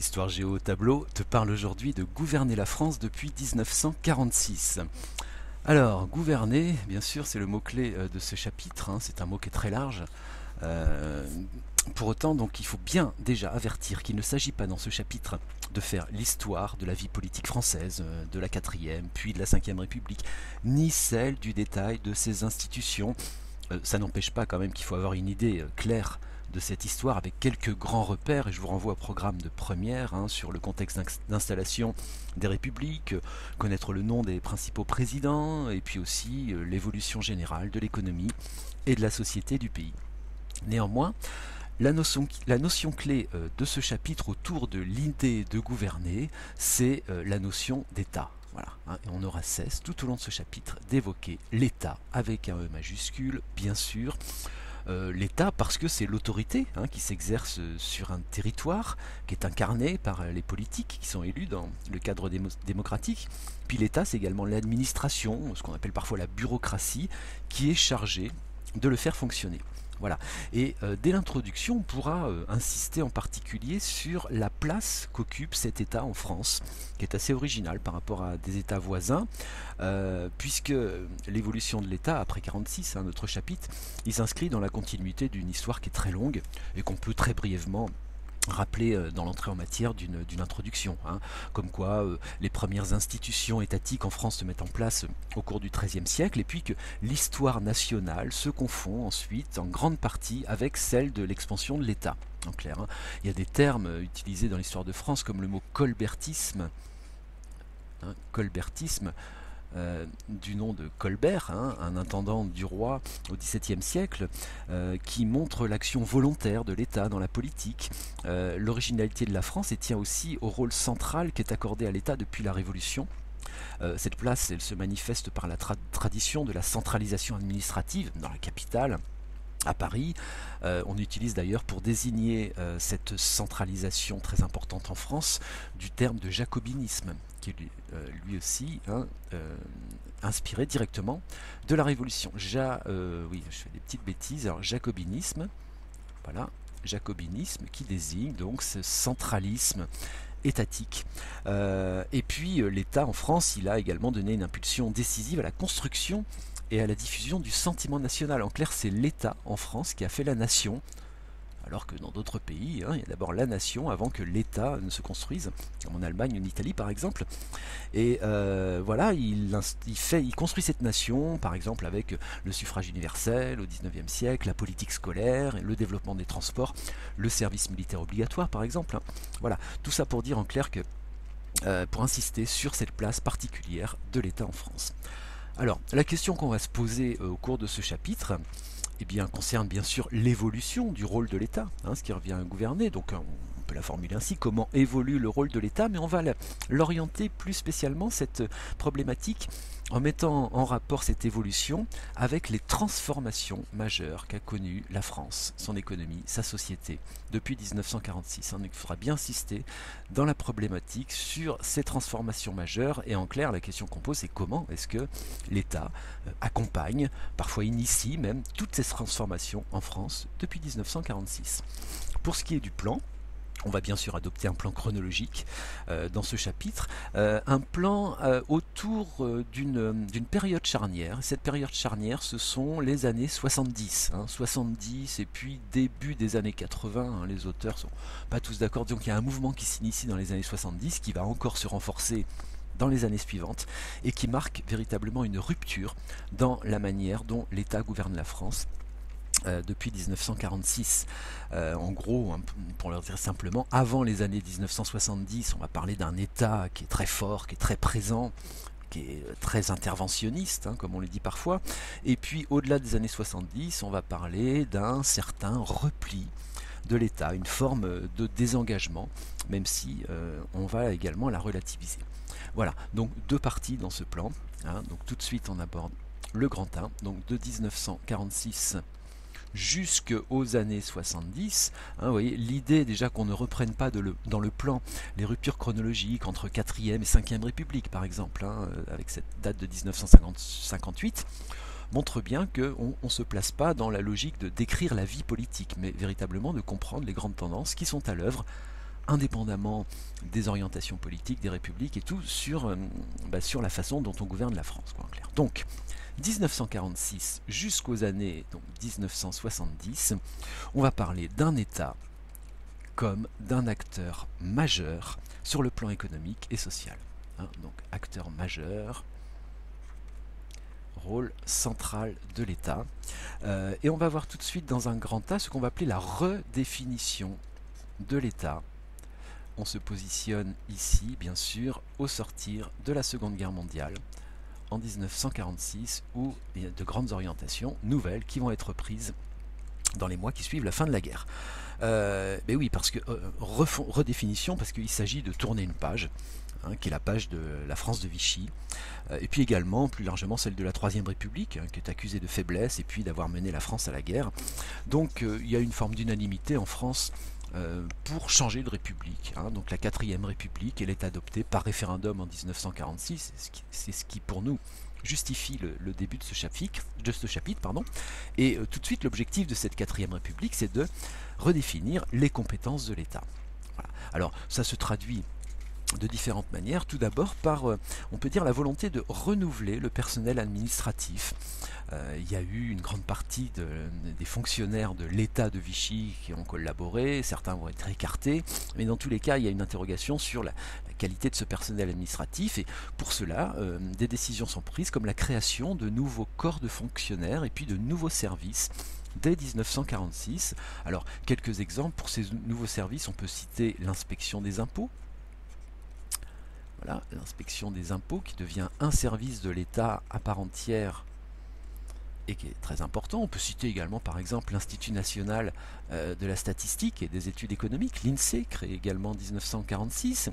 Histoire Géo au tableau te parle aujourd'hui de gouverner la France depuis 1946. Alors, gouverner, bien sûr, c'est le mot-clé de ce chapitre, hein, c'est un mot qui est très large. Euh, pour autant, donc, il faut bien déjà avertir qu'il ne s'agit pas dans ce chapitre de faire l'histoire de la vie politique française, de la 4e, puis de la 5e République, ni celle du détail de ses institutions. Ça n'empêche pas quand même qu'il faut avoir une idée claire de cette histoire avec quelques grands repères, et je vous renvoie au programme de première sur le contexte d'installation des républiques, connaître le nom des principaux présidents, et puis aussi l'évolution générale de l'économie et de la société du pays. Néanmoins, la notion clé de ce chapitre autour de l'idée de gouverner, c'est la notion d'État. Voilà, et on n'aura cesse tout au long de ce chapitre d'évoquer l'État avec un E majuscule, bien sûr. L'État parce que c'est l'autorité qui s'exerce sur un territoire, qui est incarné par les politiques qui sont élus dans le cadre démocratique. Puis l'État, c'est également l'administration, ce qu'on appelle parfois la bureaucratie, qui est chargée de le faire fonctionner. Voilà. Et dès l'introduction, on pourra insister en particulier sur la place qu'occupe cet État en France, qui est assez original par rapport à des États voisins, puisque l'évolution de l'État après 46, notre chapitre, il s'inscrit dans la continuité d'une histoire qui est très longue et qu'on peut très brièvement rappeler dans l'entrée en matière d'une introduction, comme quoi les premières institutions étatiques en France se mettent en place au cours du XIIIe siècle, et puis que l'histoire nationale se confond ensuite en grande partie avec celle de l'expansion de l'État. En clair, il y a des termes utilisés dans l'histoire de France comme le mot colbertisme, colbertisme, du nom de Colbert, un intendant du roi au XVIIe siècle, qui montre l'action volontaire de l'État dans la politique, l'originalité de la France, et tient aussi au rôle central qui est accordé à l'État depuis la Révolution. Cette place, elle se manifeste par la tradition de la centralisation administrative dans la capitale, à Paris. On utilise d'ailleurs pour désigner cette centralisation très importante en France du terme de jacobinisme, qui est lui aussi inspiré directement de la Révolution. Oui, je fais des petites bêtises. Alors, jacobinisme, voilà, jacobinisme qui désigne donc ce centralisme étatique. Et puis l'État en France, il a également donné une impulsion décisive à la construction et à la diffusion du sentiment national. En clair, c'est l'État en France qui a fait la nation, alors que dans d'autres pays, il y a d'abord la nation avant que l'État ne se construise, comme en Allemagne ou en Italie par exemple. Et voilà, il construit cette nation, par exemple avec le suffrage universel au XIXe siècle, la politique scolaire, le développement des transports, le service militaire obligatoire par exemple. Voilà, tout ça pour dire en clair que, pour insister sur cette place particulière de l'État en France. Alors, la question qu'on va se poser au cours de ce chapitre concerne bien sûr l'évolution du rôle de l'État, ce qui revient à gouverner. Donc, on peut la formuler ainsi, comment évolue le rôle de l'État, mais on va l'orienter plus spécialement, cette problématique, en mettant en rapport cette évolution avec les transformations majeures qu'a connues la France, son économie, sa société, depuis 1946. Il faudra bien insister dans la problématique sur ces transformations majeures, et en clair, la question qu'on pose, c'est comment est-ce que l'État accompagne, parfois initie même, toutes ces transformations en France depuis 1946. Pour ce qui est du plan, on va bien sûr adopter un plan chronologique dans ce chapitre, un plan autour d'une période charnière. Cette période charnière, ce sont les années 70, 70 et puis début des années 80. Les auteurs sont pas tous d'accord, donc il y a un mouvement qui s'initie dans les années 70 qui va encore se renforcer dans les années suivantes et qui marque véritablement une rupture dans la manière dont l'État gouverne la France depuis 1946. En gros, pour leur dire simplement, avant les années 1970, on va parler d'un État qui est très fort, qui est très présent, qui est très interventionniste, comme on le dit parfois. Et puis, au-delà des années 70, on va parler d'un certain repli de l'État, une forme de désengagement, même si on va également la relativiser. Voilà, donc deux parties dans ce plan. Donc tout de suite, on aborde le grand 1, donc de 1946 jusqu'aux années 70. Vous voyez, l'idée déjà qu'on ne reprenne pas dans le plan les ruptures chronologiques entre 4e et 5e République, par exemple, avec cette date de 1958, montre bien qu'on ne se place pas dans la logique de décrire la vie politique, mais véritablement de comprendre les grandes tendances qui sont à l'œuvre indépendamment des orientations politiques, des républiques et tout, sur la façon dont on gouverne la France, quoi, en clair. Donc, 1946 jusqu'aux années 1970, on va parler d'un État comme d'un acteur majeur sur le plan économique et social. Donc, acteur majeur, rôle central de l'État. Et on va voir tout de suite dans un grand tas ce qu'on va appeler la redéfinition de l'État. On se positionne ici, bien sûr, au sortir de la Seconde Guerre mondiale, en 1946, où il y a de grandes orientations nouvelles qui vont être prises dans les mois qui suivent la fin de la guerre. Mais oui, parce que redéfinition, parce qu'il s'agit de tourner une page, qui est la page de la France de Vichy, et puis également, plus largement, celle de la Troisième République, qui est accusée de faiblesse et puis d'avoir mené la France à la guerre. Donc il y a une forme d'unanimité en France pour changer de république. Donc la Quatrième République, elle est adoptée par référendum en 1946, c'est ce qui pour nous justifie le début de ce chapitre, et tout de suite l'objectif de cette Quatrième République, c'est de redéfinir les compétences de l'État. Voilà. Alors ça se traduit de différentes manières. Tout d'abord par, on peut dire, la volonté de renouveler le personnel administratif. Il y a eu une grande partie des fonctionnaires de l'État de Vichy qui ont collaboré, certains vont être écartés, mais dans tous les cas, il y a une interrogation sur la qualité de ce personnel administratif, et pour cela, des décisions sont prises comme la création de nouveaux corps de fonctionnaires et puis de nouveaux services dès 1946. Alors, quelques exemples pour ces nouveaux services, on peut citer l'inspection des impôts. Voilà, l'inspection des impôts qui devient un service de l'État à part entière et qui est très important. On peut citer également par exemple l'Institut national de la statistique et des études économiques, l'INSEE, créé également en 1946.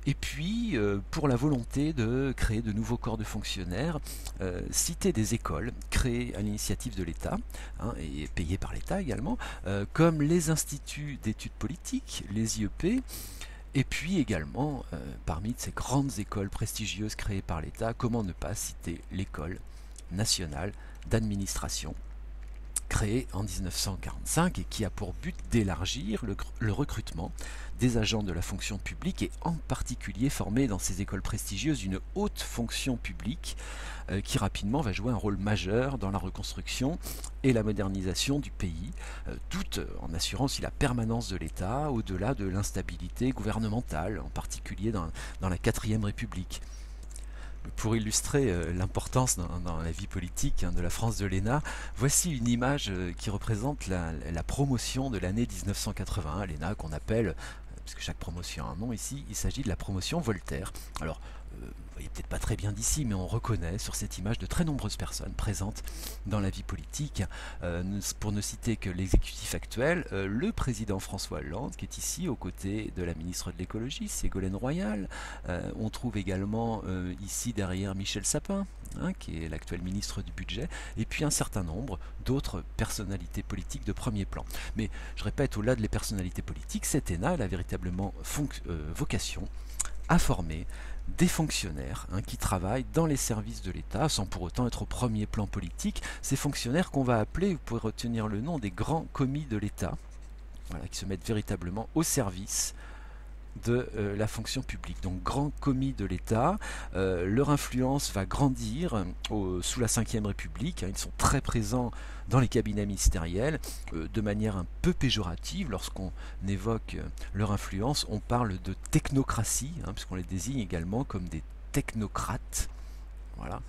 Et puis, pour la volonté de créer de nouveaux corps de fonctionnaires, citer des écoles créées à l'initiative de l'État, et payées par l'État également, comme les instituts d'études politiques, les IEP, et puis également, parmi ces grandes écoles prestigieuses créées par l'État, comment ne pas citer l'école nationale d'administration, créée en 1945 et qui a pour but d'élargir le recrutement des agents de la fonction publique et en particulier former dans ces écoles prestigieuses une haute fonction publique qui rapidement va jouer un rôle majeur dans la reconstruction et la modernisation du pays, tout en assurant aussi la permanence de l'État au-delà de l'instabilité gouvernementale, en particulier dans la Quatrième République. Pour illustrer l'importance dans la vie politique de la France de l'ENA, voici une image qui représente la promotion de l'année 1981, l'ENA qu'on appelle, puisque chaque promotion a un nom ici, il s'agit de la promotion Voltaire. Alors, vous voyez peut-être pas très bien d'ici, mais on reconnaît sur cette image de très nombreuses personnes présentes dans la vie politique. Pour ne citer que l'exécutif actuel, le président François Hollande, qui est ici aux côtés de la ministre de l'écologie, Ségolène Royal. On trouve également ici derrière Michel Sapin, qui est l'actuel ministre du budget, et puis un certain nombre d'autres personnalités politiques de premier plan. Mais je répète, au-delà de les personnalités politiques, cette ENA elle a véritablement vocation à former des fonctionnaires qui travaillent dans les services de l'État sans pour autant être au premier plan politique. Ces fonctionnaires qu'on va appeler, vous pouvez retenir le nom, des grands commis de l'État, voilà, qui se mettent véritablement au service de la fonction publique. Donc grands commis de l'État, leur influence va grandir sous la Ve République, ils sont très présents dans les cabinets ministériels, de manière un peu péjorative. Lorsqu'on évoque leur influence, on parle de technocratie, puisqu'on les désigne également comme des technocrates. Voilà.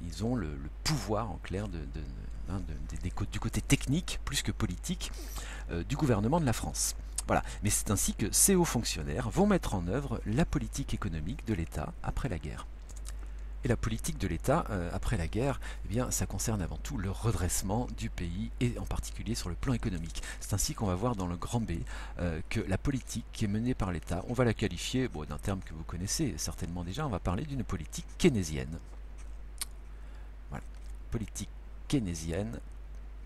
Ils ont le pouvoir en clair du côté technique, plus que politique, du gouvernement de la France. Voilà. Mais c'est ainsi que ces hauts fonctionnaires vont mettre en œuvre la politique économique de l'État après la guerre. Et la politique de l'État après la guerre, eh bien, ça concerne avant tout le redressement du pays et en particulier sur le plan économique. C'est ainsi qu'on va voir dans le grand B que la politique qui est menée par l'État, on va la qualifier d'un terme que vous connaissez certainement déjà, on va parler d'une politique keynésienne. Voilà, politique keynésienne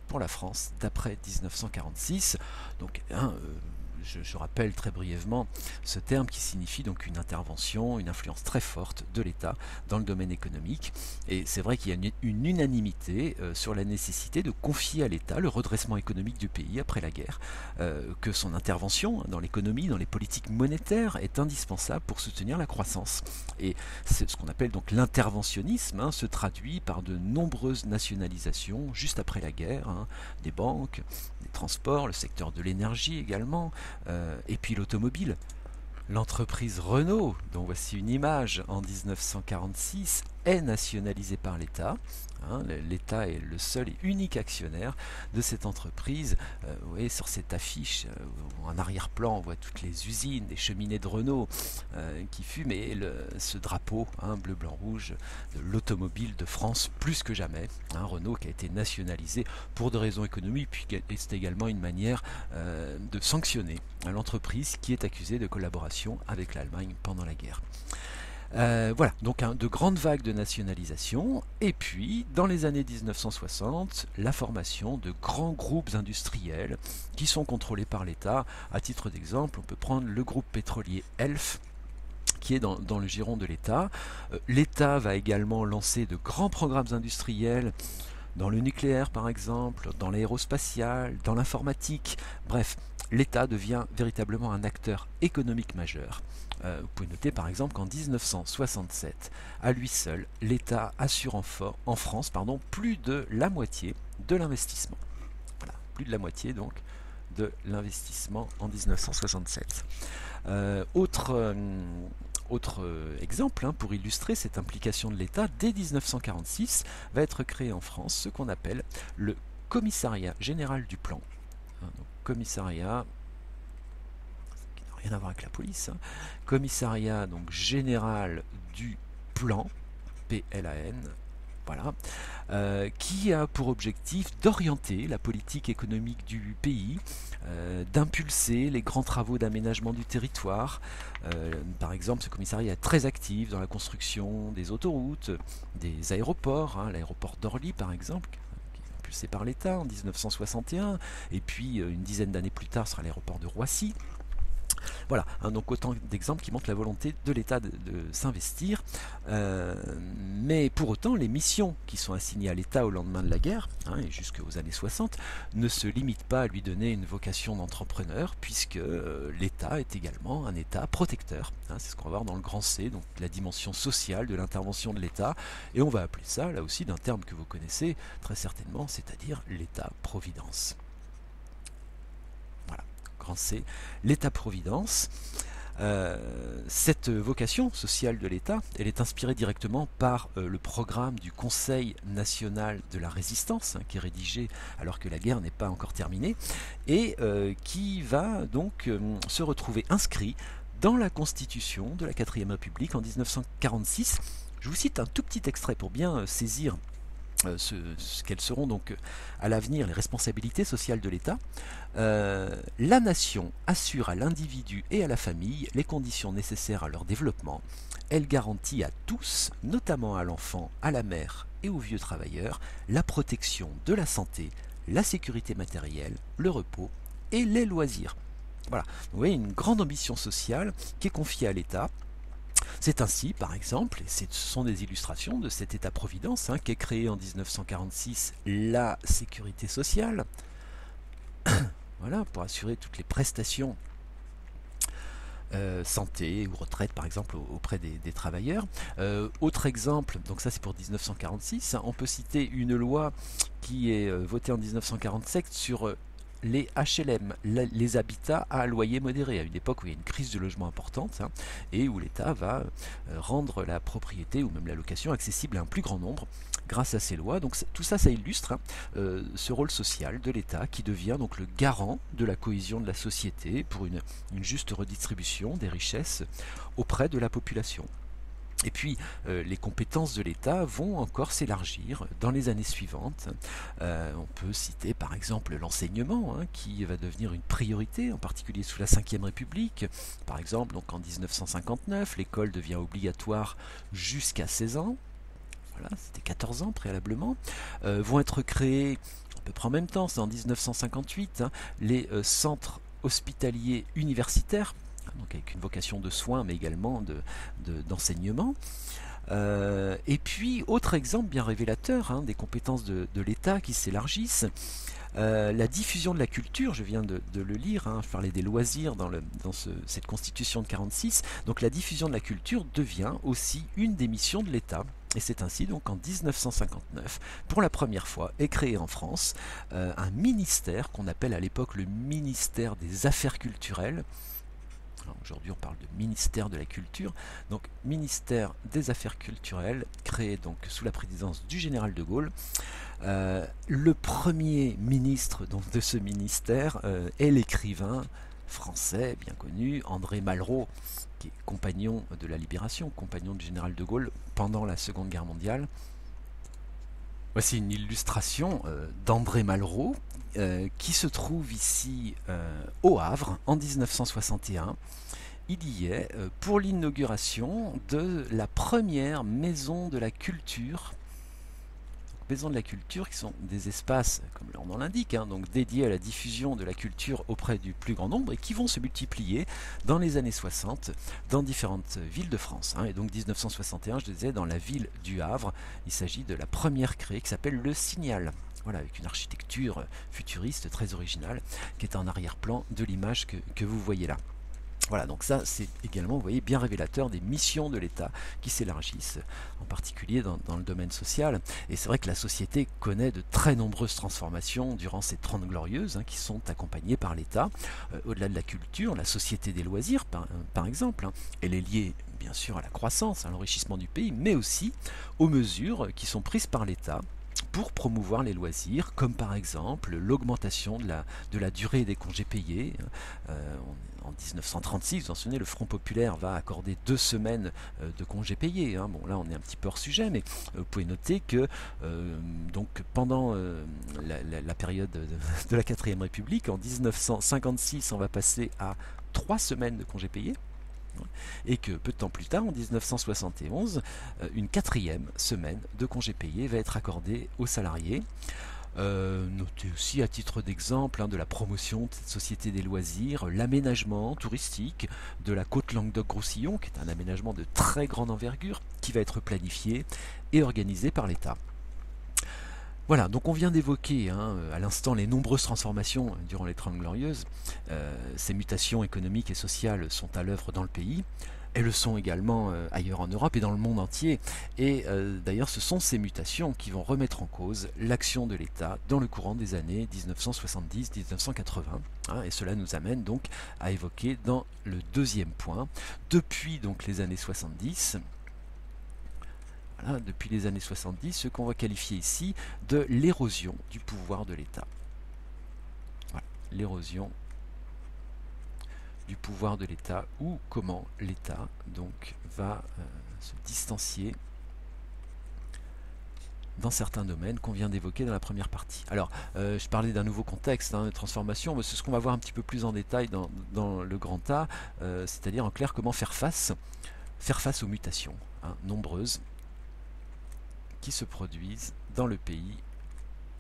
pour la France d'après 1946. Donc, je rappelle très brièvement ce terme qui signifie donc une intervention, une influence très forte de l'État dans le domaine économique. Et c'est vrai qu'il y a une unanimité sur la nécessité de confier à l'État le redressement économique du pays après la guerre, que son intervention dans l'économie, dans les politiques monétaires est indispensable pour soutenir la croissance. Et c'est ce qu'on appelle donc l'interventionnisme, se traduit par de nombreuses nationalisations juste après la guerre, des banques, des transports, le secteur de l'énergie également, et puis l'automobile. L'entreprise Renault, dont voici une image en 1946, est nationalisée par l'État. L'État est le seul et unique actionnaire de cette entreprise. Vous voyez sur cette affiche, en arrière-plan, on voit toutes les usines, des cheminées de Renault qui fument, et ce drapeau bleu, blanc, rouge de l'automobile de France plus que jamais. Renault qui a été nationalisé pour des raisons économiques, puis c'est également une manière de sanctionner l'entreprise qui est accusée de collaboration avec l'Allemagne pendant la guerre. Voilà, donc de grandes vagues de nationalisation, et puis dans les années 1960, la formation de grands groupes industriels qui sont contrôlés par l'État. À titre d'exemple, on peut prendre le groupe pétrolier Elf, qui est dans le giron de l'État. L'État va également lancer de grands programmes industriels dans le nucléaire par exemple, dans l'aérospatial, dans l'informatique. Bref, l'État devient véritablement un acteur économique majeur. Vous pouvez noter par exemple qu'en 1967, à lui seul, l'État assure en France plus de la moitié de l'investissement. Voilà, plus de la moitié donc de l'investissement en 1967. Autre exemple pour illustrer cette implication de l'État, dès 1946 va être créé en France ce qu'on appelle le Commissariat général du plan. Donc, commissariat qui n'a rien à voir avec la police, commissariat donc général du plan, PLAN, voilà, qui a pour objectif d'orienter la politique économique du pays, d'impulser les grands travaux d'aménagement du territoire. Par exemple, ce commissariat est très actif dans la construction des autoroutes, des aéroports, l'aéroport d'Orly par exemple, qui est impulsé par l'État en 1961, et puis une dizaine d'années plus tard sera l'aéroport de Roissy. Voilà, donc autant d'exemples qui montrent la volonté de l'État de s'investir, mais pour autant les missions qui sont assignées à l'État au lendemain de la guerre, et jusqu'aux années 60, ne se limitent pas à lui donner une vocation d'entrepreneur, puisque l'État est également un État protecteur. C'est ce qu'on va voir dans le grand C, donc la dimension sociale de l'intervention de l'État, et on va appeler ça là aussi d'un terme que vous connaissez très certainement, c'est-à-dire l'État-providence. C'est l'État-providence. Cette vocation sociale de l'État, elle est inspirée directement par le programme du Conseil national de la résistance, qui est rédigé alors que la guerre n'est pas encore terminée, et qui va donc se retrouver inscrit dans la Constitution de la 4ème République en 1946. Je vous cite un tout petit extrait pour bien saisir quelles seront donc à l'avenir les responsabilités sociales de l'État. La nation assure à l'individu et à la famille les conditions nécessaires à leur développement. Elle garantit à tous, notamment à l'enfant, à la mère et aux vieux travailleurs, la protection de la santé, la sécurité matérielle, le repos et les loisirs. Voilà, vous voyez une grande ambition sociale qui est confiée à l'État. C'est ainsi, par exemple, et ce sont des illustrations de cet État-providence qu'est créé en 1946 la sécurité sociale, voilà, pour assurer toutes les prestations santé ou retraite, par exemple, auprès des travailleurs. Autre exemple, donc ça c'est pour 1946, on peut citer une loi qui est votée en 1947 sur les HLM, les habitats à loyer modéré, à une époque où il y a une crise du logement importante, et où l'État va rendre la propriété ou même la location accessible à un plus grand nombre grâce à ces lois. Donc tout ça, ça illustre ce rôle social de l'État qui devient donc le garant de la cohésion de la société pour une juste redistribution des richesses auprès de la population. Et puis, les compétences de l'État vont encore s'élargir dans les années suivantes. On peut citer par exemple l'enseignement, qui va devenir une priorité, en particulier sous la Ve République. Par exemple, donc en 1959, l'école devient obligatoire jusqu'à 16 ans. Voilà, c'était 14 ans préalablement. Vont être créés, à peu près en même temps, c'est en 1958, les centres hospitalier universitaire, donc avec une vocation de soins mais également d'enseignement. Et puis, autre exemple bien révélateur des compétences de l'État qui s'élargissent, la diffusion de la culture, je viens de le lire, je parlais des loisirs dans cette constitution de 46, donc la diffusion de la culture devient aussi une des missions de l'État. Et c'est ainsi donc en 1959, pour la première fois, est créé en France un ministère qu'on appelle à l'époque le ministère des Affaires culturelles. Aujourd'hui on parle de ministère de la Culture, donc ministère des Affaires culturelles, créé donc sous la présidence du général de Gaulle. Le premier ministre donc, de ce ministère est l'écrivain français bien connu André Malraux, qui est compagnon de la Libération, compagnon du général de Gaulle pendant la Seconde Guerre mondiale. Voici une illustration d'André Malraux qui se trouve ici au Havre en 1961. Il y est pour l'inauguration de la première maison de la culture. Maisons de la culture qui sont des espaces, comme leur nom l'indique, donc dédiés à la diffusion de la culture auprès du plus grand nombre et qui vont se multiplier dans les années 60 dans différentes villes de France. Et donc 1961, je disais, dans la ville du Havre, il s'agit de la première créée qui s'appelle Le Signal. Voilà, avec une architecture futuriste très originale qui est en arrière-plan de l'image que vous voyez là. Voilà, donc ça c'est également, vous voyez, bien révélateur des missions de l'État qui s'élargissent, en particulier dans le domaine social. Et c'est vrai que la société connaît de très nombreuses transformations durant ces 30 glorieuses qui sont accompagnées par l'État. Au-delà de la culture, la société des loisirs, par exemple, elle est liée bien sûr à la croissance, à l'enrichissement du pays, mais aussi aux mesures qui sont prises par l'État pour promouvoir les loisirs, comme par exemple l'augmentation de la durée des congés payés. En 1936, vous en souvenez, le Front populaire va accorder 2 semaines de congés payés. Bon, là, on est un petit peu hors sujet, mais vous pouvez noter que donc, pendant la période de la 4ème République, en 1956, on va passer à 3 semaines de congés payés. Et que peu de temps plus tard, en 1971, une 4e semaine de congés payés va être accordée aux salariés. Notez aussi à titre d'exemple de la promotion de cette société des loisirs, l'aménagement touristique de la côte Languedoc-Roussillon, qui est un aménagement de très grande envergure, qui va être planifié et organisé par l'État. Voilà, donc on vient d'évoquer à l'instant les nombreuses transformations durant les 30 glorieuses. Ces mutations économiques et sociales sont à l'œuvre dans le pays. Elles le sont également ailleurs en Europe et dans le monde entier. Et d'ailleurs, ce sont ces mutations qui vont remettre en cause l'action de l'État dans le courant des années 1970-1980. Et cela nous amène donc à évoquer dans le deuxième point, depuis donc les années 70, voilà, depuis les années 70, ce qu'on va qualifier ici de l'érosion du pouvoir de l'État. Voilà, l'érosion du pouvoir de l'État, ou comment l'État donc va se distancier dans certains domaines qu'on vient d'évoquer dans la première partie. Alors, je parlais d'un nouveau contexte de transformation, mais c'est ce qu'on va voir un petit peu plus en détail dans le grand A, c'est-à-dire en clair comment faire face aux mutations nombreuses qui se produisent dans le pays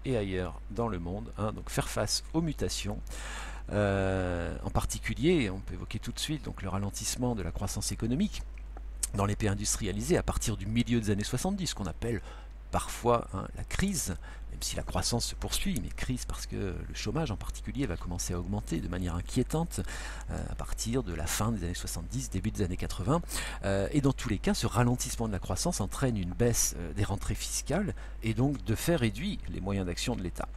et ailleurs dans le monde. Donc faire face aux mutations. En particulier, on peut évoquer tout de suite donc, le ralentissement de la croissance économique dans les pays industrialisés à partir du milieu des années 70, qu'on appelle parfois la crise, même si la croissance se poursuit, mais crise parce que le chômage en particulier va commencer à augmenter de manière inquiétante à partir de la fin des années 70, début des années 80. Et dans tous les cas, ce ralentissement de la croissance entraîne une baisse des rentrées fiscales et donc de fait réduit les moyens d'action de l'État.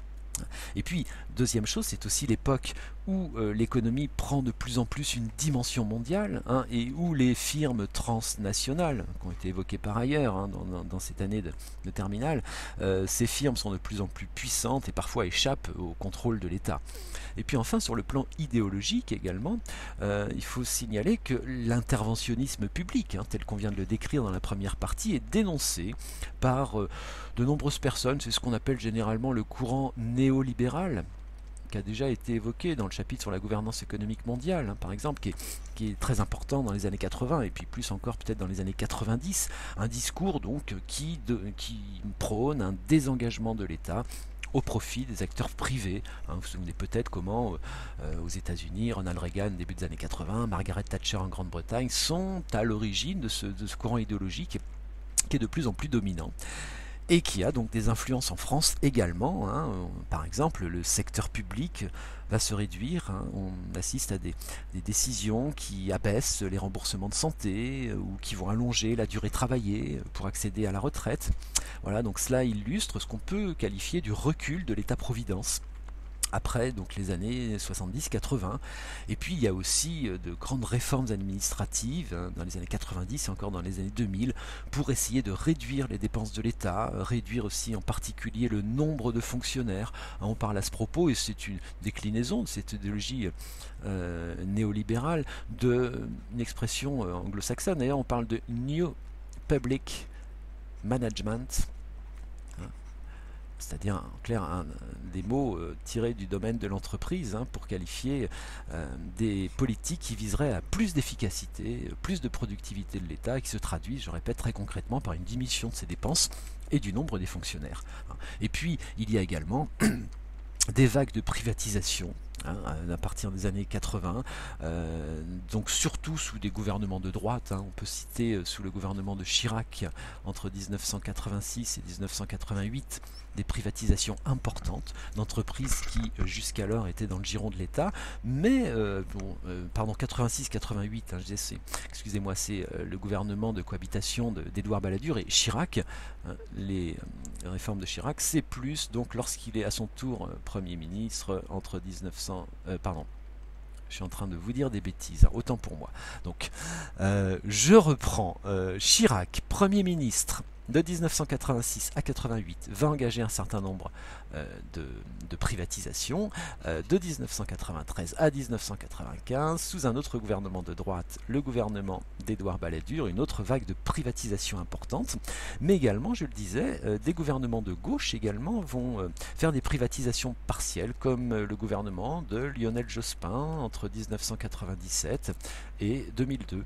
Et puis, deuxième chose, c'est aussi l'époque où l'économie prend de plus en plus une dimension mondiale et où les firmes transnationales, qui ont été évoquées par ailleurs dans cette année de terminale, ces firmes sont de plus en plus puissantes et parfois échappent au contrôle de l'État. Et puis enfin, sur le plan idéologique également, il faut signaler que l'interventionnisme public, tel qu'on vient de le décrire dans la première partie, est dénoncé par de nombreuses personnes. C'est ce qu'on appelle généralement le courant néolibéral, qui a déjà été évoqué dans le chapitre sur la gouvernance économique mondiale, par exemple, qui est très important dans les années 80 et puis plus encore peut-être dans les années 90, un discours donc qui prône un désengagement de l'État au profit des acteurs privés. Hein, vous vous souvenez peut-être comment aux États-Unis, Ronald Reagan, début des années 80, Margaret Thatcher en Grande-Bretagne, sont à l'origine de ce courant idéologique qui est de plus en plus dominant et qui a donc des influences en France également. Hein. Par exemple, le secteur public va se réduire. Hein. On assiste à des décisions qui abaissent les remboursements de santé ou qui vont allonger la durée travaillée pour accéder à la retraite. Voilà, donc cela illustre ce qu'on peut qualifier du recul de l'État-providence après donc les années 70-80. Et puis il y a aussi de grandes réformes administratives dans les années 90 et encore dans les années 2000 pour essayer de réduire les dépenses de l'État, réduire aussi en particulier le nombre de fonctionnaires. On parle à ce propos, et c'est une déclinaison de cette idéologie néolibérale, d'une expression anglo-saxonne. D'ailleurs on parle de New Public Management, c'est-à-dire en clair des mots tirés du domaine de l'entreprise pour qualifier des politiques qui viseraient à plus d'efficacité, plus de productivité de l'État et qui se traduisent, je répète très concrètement, par une diminution de ses dépenses et du nombre des fonctionnaires. Et puis il y a également des vagues de privatisation à partir des années 80, donc surtout sous des gouvernements de droite. On peut citer sous le gouvernement de Chirac entre 1986 et 1988 des privatisations importantes d'entreprises qui jusqu'alors étaient dans le giron de l'État, mais pardon, 86-88, excusez-moi, c'est le gouvernement de cohabitation d'Édouard Balladur et Chirac. Les réformes de Chirac, c'est plus donc lorsqu'il est à son tour Premier ministre entre 1900, pardon, je suis en train de vous dire des bêtises, autant pour moi. Donc, je reprends. Chirac, Premier ministre de 1986 à 88, va engager un certain nombre de privatisations. De 1993 à 1995, sous un autre gouvernement de droite, le gouvernement d'Édouard Balladur, une autre vague de privatisation importante. Mais également, je le disais, des gouvernements de gauche également vont faire des privatisations partielles, comme le gouvernement de Lionel Jospin entre 1997 et 2002.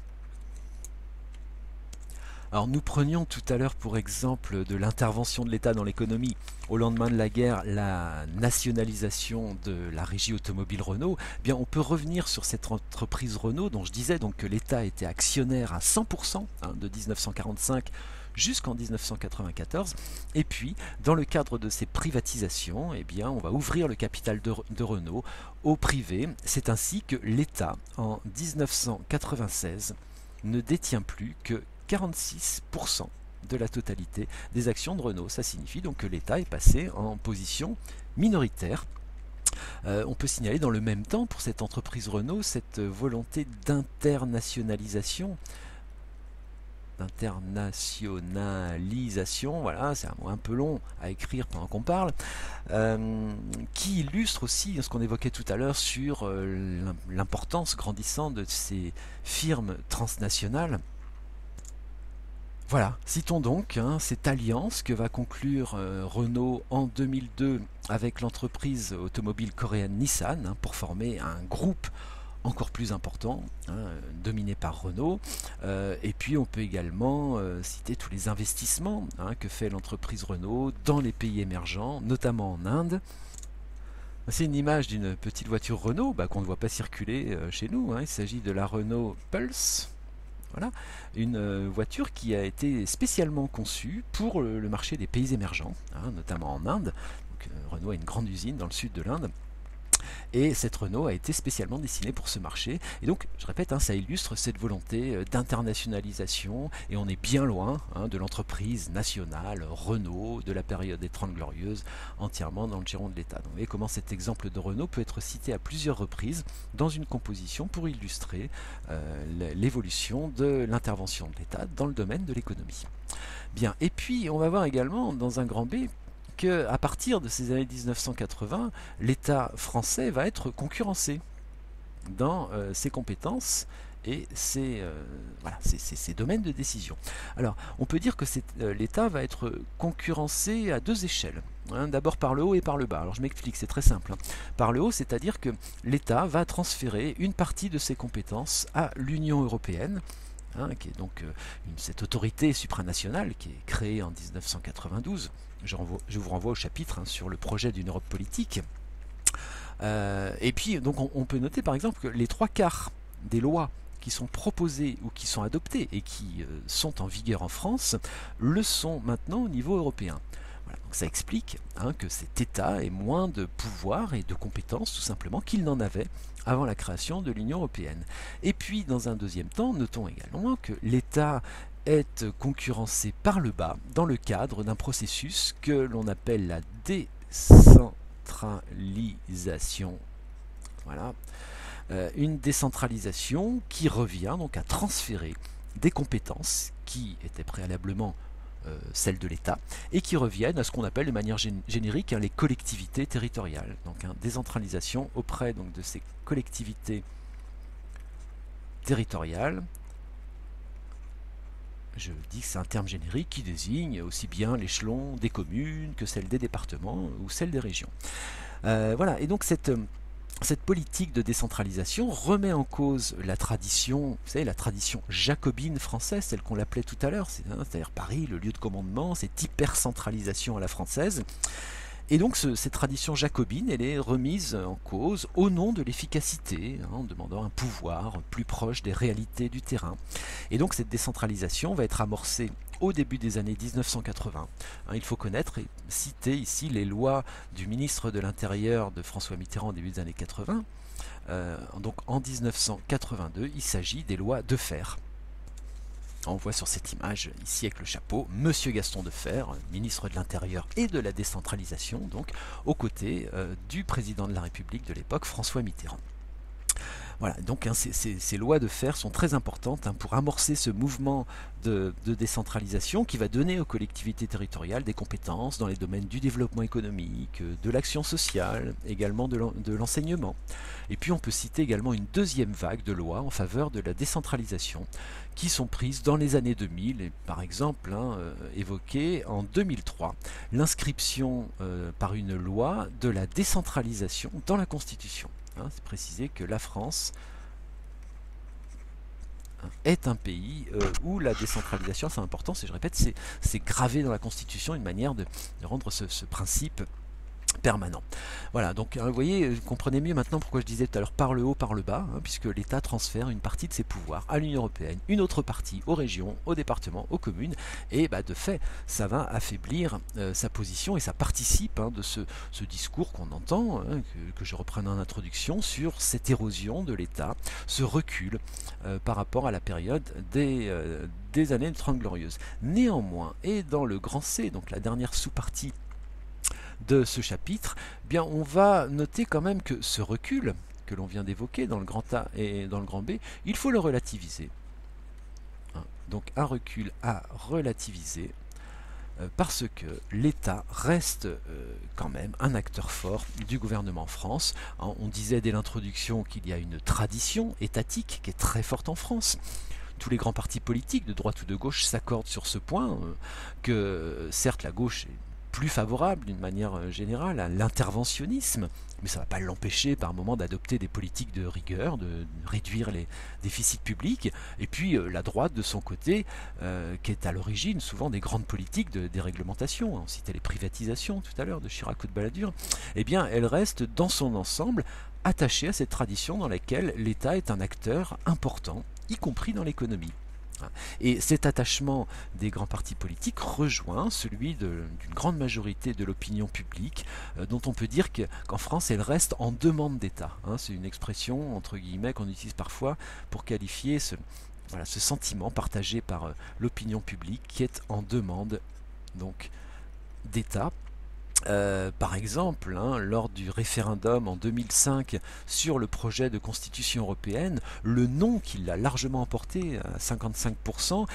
Alors nous prenions tout à l'heure pour exemple de l'intervention de l'État dans l'économie au lendemain de la guerre, la nationalisation de la régie automobile Renault. Eh bien, on peut revenir sur cette entreprise Renault dont je disais donc que l'État était actionnaire à 100% de 1945 jusqu'en 1994. Et puis, dans le cadre de ces privatisations, eh bien, on va ouvrir le capital de Renault au privé. C'est ainsi que l'État, en 1996, ne détient plus que 46% de la totalité des actions de Renault. Ça signifie donc que l'État est passé en position minoritaire. On peut signaler dans le même temps pour cette entreprise Renault cette volonté d'internationalisation, voilà, c'est un mot un peu long à écrire pendant qu'on parle, qui illustre aussi ce qu'on évoquait tout à l'heure sur l'importance grandissante de ces firmes transnationales. Voilà, citons donc cette alliance que va conclure Renault en 2002 avec l'entreprise automobile coréenne Nissan pour former un groupe encore plus important, dominé par Renault. Et puis on peut également citer tous les investissements que fait l'entreprise Renault dans les pays émergents, notamment en Inde. C'est une image d'une petite voiture Renault qu'on ne voit pas circuler chez nous. Il s'agit de la Renault Pulse. Voilà, une voiture qui a été spécialement conçue pour le marché des pays émergents, notamment en Inde. Donc, Renault a une grande usine dans le sud de l'Inde. Et cette Renault a été spécialement dessinée pour ce marché. Et donc, je répète, ça illustre cette volonté d'internationalisation. Et on est bien loin de l'entreprise nationale Renault de la période des 30 Glorieuses, entièrement dans le giron de l'État. Donc, vous voyez comment cet exemple de Renault peut être cité à plusieurs reprises dans une composition pour illustrer l'évolution de l'intervention de l'État dans le domaine de l'économie. Bien, et puis on va voir également dans un grand B qu'à partir de ces années 1980, l'État français va être concurrencé dans ses compétences et ses domaines de décision. Alors, on peut dire que l'État va être concurrencé à deux échelles. D'abord par le haut et par le bas. Alors je m'explique, c'est très simple. Par le haut, c'est-à-dire que l'État va transférer une partie de ses compétences à l'Union européenne, hein, qui est donc cette autorité supranationale qui est créée en 1992. Je vous renvoie au chapitre hein, sur le projet d'une Europe politique. Et puis, donc, on peut noter par exemple que les 3/4 des lois qui sont proposées ou qui sont adoptées et qui sont en vigueur en France le sont maintenant au niveau européen. Voilà, donc ça explique hein, que cet État ait moins de pouvoir et de compétences tout simplement qu'il n'en avait avant la création de l'Union européenne. Et puis, dans un deuxième temps, notons également que l'État est concurrencé par le bas dans le cadre d'un processus que l'on appelle la décentralisation. Voilà. Une décentralisation qui revient donc à transférer des compétences qui étaient préalablement celles de l'État et qui reviennent à ce qu'on appelle de manière générique hein, les collectivités territoriales. Donc hein, décentralisation auprès donc, de ces collectivités territoriales. Je dis que c'est un terme générique qui désigne aussi bien l'échelon des communes que celle des départements ou celle des régions. Voilà, et donc cette politique de décentralisation remet en cause la tradition, vous savez, la tradition jacobine française, telle qu'on l'appelait tout à l'heure, c'est-à-dire Paris, le lieu de commandement, cette hypercentralisation à la française. Et donc cette tradition jacobine, elle est remise en cause au nom de l'efficacité, hein, en demandant un pouvoir plus proche des réalités du terrain. Et donc cette décentralisation va être amorcée au début des années 1980. Hein, il faut connaître et citer ici les lois du ministre de l'Intérieur de François Mitterrand au début des années 80. Donc en 1982, il s'agit des lois Defferre. On voit sur cette image, ici avec le chapeau, Monsieur Gaston Defferre, ministre de l'Intérieur et de la décentralisation, donc aux côtés du président de la République de l'époque, François Mitterrand. Voilà, donc hein, ces lois Defferre sont très importantes hein, pour amorcer ce mouvement de décentralisation qui va donner aux collectivités territoriales des compétences dans les domaines du développement économique, de l'action sociale, également de l'enseignement. Et puis on peut citer également une deuxième vague de lois en faveur de la décentralisation qui sont prises dans les années 2000, et par exemple hein, évoquée en 2003, l'inscription par une loi de la décentralisation dans la Constitution. Hein, c'est précisé que la France est un pays où la décentralisation, c'est important, je répète, c'est gravé dans la Constitution, une manière de rendre ce principe permanent. Voilà, donc vous voyez, vous comprenez mieux maintenant pourquoi je disais tout à l'heure par le haut, par le bas, hein, puisque l'État transfère une partie de ses pouvoirs à l'Union européenne, une autre partie aux régions, aux départements, aux communes, et bah, de fait, ça va affaiblir sa position et ça participe hein, de ce discours qu'on entend, hein, que je reprenne en introduction, sur cette érosion de l'État, ce recul par rapport à la période des années 30 glorieuses. Néanmoins, et dans le grand C, donc la dernière sous-partie de ce chapitre, eh bien on va noter quand même que ce recul que l'on vient d'évoquer dans le grand A et dans le grand B, il faut le relativiser. Donc un recul à relativiser parce que l'État reste quand même un acteur fort du gouvernement en France. On disait dès l'introduction qu'il y a une tradition étatique qui est très forte en France. Tous les grands partis politiques, de droite ou de gauche, s'accordent sur ce point, que certes la gauche est plus favorable d'une manière générale à l'interventionnisme, mais ça ne va pas l'empêcher par moment d'adopter des politiques de rigueur, de réduire les déficits publics, et puis la droite de son côté, qui est à l'origine souvent des grandes politiques de déréglementation, on citait les privatisations tout à l'heure de Chirac ou de Balladur, eh bien elle reste dans son ensemble attachée à cette tradition dans laquelle l'État est un acteur important, y compris dans l'économie. Et cet attachement des grands partis politiques rejoint celui d'une grande majorité de l'opinion publique, dont on peut dire qu'en France, elle reste en demande d'État. Hein, c'est une expression, entre guillemets, qu'on utilise parfois pour qualifier ce sentiment partagé par l'opinion publique qui est en demande donc d'État. Par exemple, hein, lors du référendum en 2005 sur le projet de constitution européenne, le non qui l'a largement emporté à 55%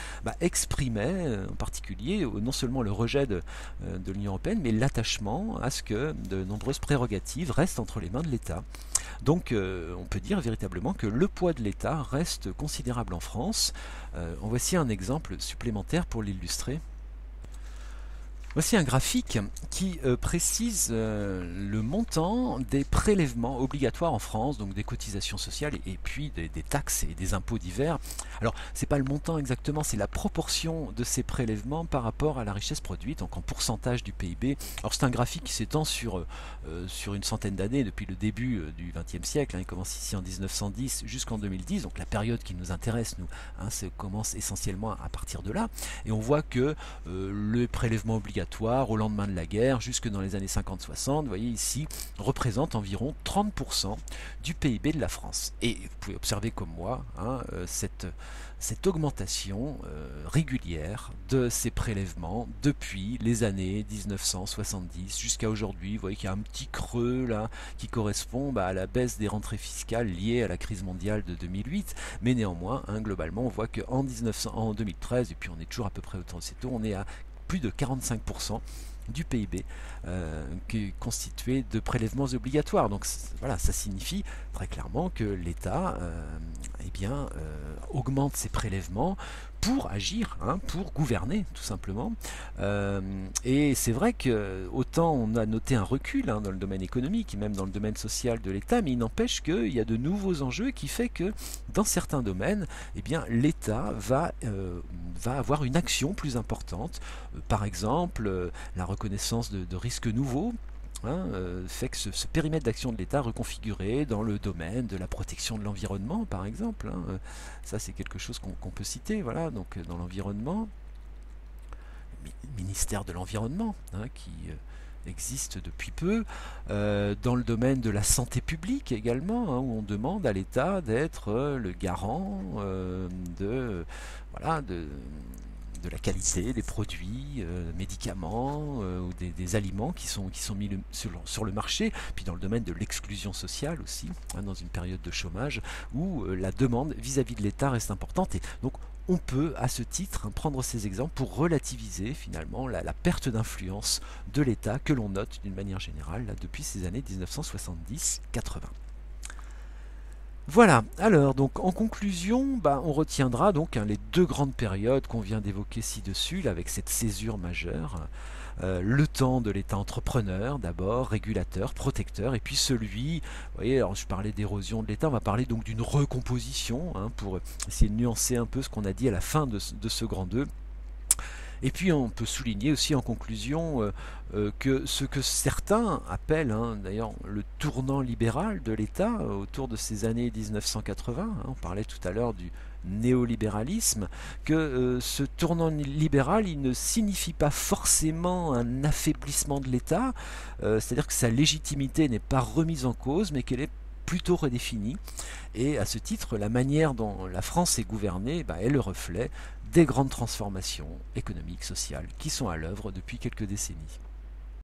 exprimait en particulier non seulement le rejet de l'Union européenne, mais l'attachement à ce que de nombreuses prérogatives restent entre les mains de l'État. Donc on peut dire véritablement que le poids de l'État reste considérable en France. En voici un exemple supplémentaire pour l'illustrer. Voici un graphique qui précise le montant des prélèvements obligatoires en France, donc des cotisations sociales et puis des taxes et des impôts divers. Alors, c'est pas le montant exactement, c'est la proportion de ces prélèvements par rapport à la richesse produite, donc en pourcentage du PIB. Alors, c'est un graphique qui s'étend sur une centaine d'années, depuis le début du XXe siècle. Il commence ici en 1910 jusqu'en 2010, donc la période qui nous intéresse, nous, ça commence essentiellement à partir de là. Et on voit que le prélèvement obligatoire au lendemain de la guerre, jusque dans les années 50-60, vous voyez ici, représente environ 30% du PIB de la France. Et vous pouvez observer comme moi cette augmentation régulière de ces prélèvements depuis les années 1970 jusqu'à aujourd'hui. Vous voyez qu'il y a un petit creux là qui correspond à la baisse des rentrées fiscales liées à la crise mondiale de 2008, mais néanmoins, globalement, on voit qu'en 2013, et puis on est toujours à peu près autant de taux, on est à plus de 45% du PIB qui est constitué de prélèvements obligatoires. Donc voilà, ça signifie très clairement que l'État augmente ses prélèvements pour agir, pour gouverner tout simplement. Et c'est vrai que autant on a noté un recul dans le domaine économique, même dans le domaine social de l'État, mais il n'empêche qu'il y a de nouveaux enjeux qui fait que dans certains domaines, l'État va avoir une action plus importante. Par exemple, la reconnaissance de risques nouveaux, fait que ce périmètre d'action de l'État reconfiguré dans le domaine de la protection de l'environnement, par exemple. Ça, c'est quelque chose qu'on peut citer. Voilà, donc dans l'environnement, ministère de l'Environnement, qui existe depuis peu, dans le domaine de la santé publique également, où on demande à l'État d'être le garant de la qualité des produits, médicaments ou des aliments qui sont mis sur le marché, puis dans le domaine de l'exclusion sociale aussi, dans une période de chômage où la demande vis-à-vis de l'État reste importante. Et donc on peut à ce titre prendre ces exemples pour relativiser finalement la perte d'influence de l'État que l'on note d'une manière générale depuis ces années 1970-80. Voilà, alors donc en conclusion, on retiendra donc les deux grandes périodes qu'on vient d'évoquer ci-dessus, avec cette césure majeure. Le temps de l'État entrepreneur d'abord, régulateur, protecteur, et puis celui, vous voyez, alors je parlais d'érosion de l'État, on va parler donc d'une recomposition, pour essayer de nuancer un peu ce qu'on a dit à la fin de ce grand 2. Et puis on peut souligner aussi en conclusion que ce que certains appellent d'ailleurs le tournant libéral de l'État autour de ces années 1980, on parlait tout à l'heure du néolibéralisme, que ce tournant libéral il ne signifie pas forcément un affaiblissement de l'État, c'est-à-dire que sa légitimité n'est pas remise en cause, mais qu'elle est plutôt redéfinie. Et à ce titre, la manière dont la France est gouvernée est le reflet des grandes transformations économiques, sociales qui sont à l'œuvre depuis quelques décennies.